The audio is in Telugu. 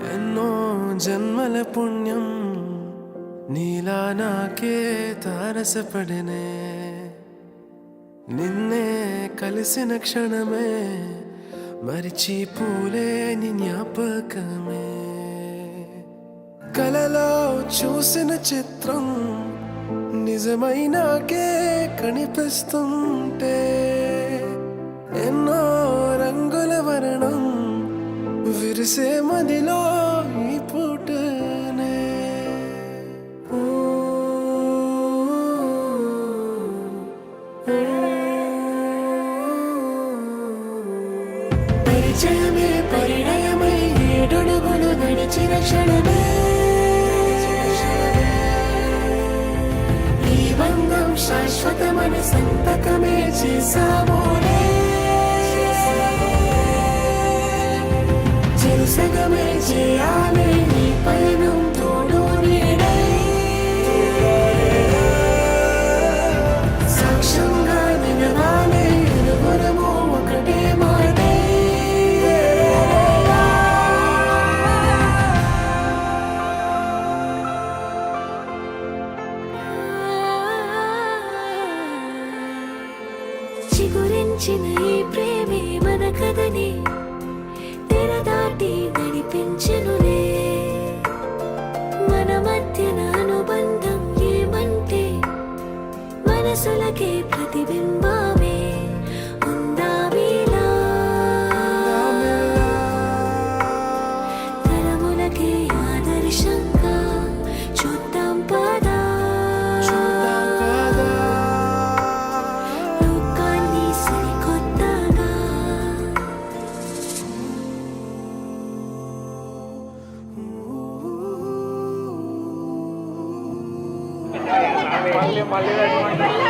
ఎన్నో జన్మల పుణ్యం నీలా నాకే తారసపడనే నిన్నే కలిసిన క్షణమే మరిచిపోలే నీ జ్ఞాపకమే కలలో చూసిన చిత్రం నిజమైనాకే కనిపిస్తుంటే ఎన్నో రంగుల వర్ణం విరిసే మదిలో ఈ పూటనే పరిచయమే పరిణయమై ఏడడుగులు నడిచిన క్షణమే ఈ బంధం శాశ్వతమని సంతకమే చేసామోనే సగమే చేయాలి నీ పయనం తోడు నీడై సాక్ష్యంగా నిలవాలి ఇరువురము ఒకటే మాటే చిగురించిన ఈ ప్రేమే మన కథని దాటి నడిపించెనులే మన మధ్యన అనుబంధం ఏమంటే మనసులకే ప్రతిబింబమే ఉందామీలా తరములకే ఆదర్శంగా చూద్దాం పదా లోకాన్ని సరికొత్తగా మళ్ళీ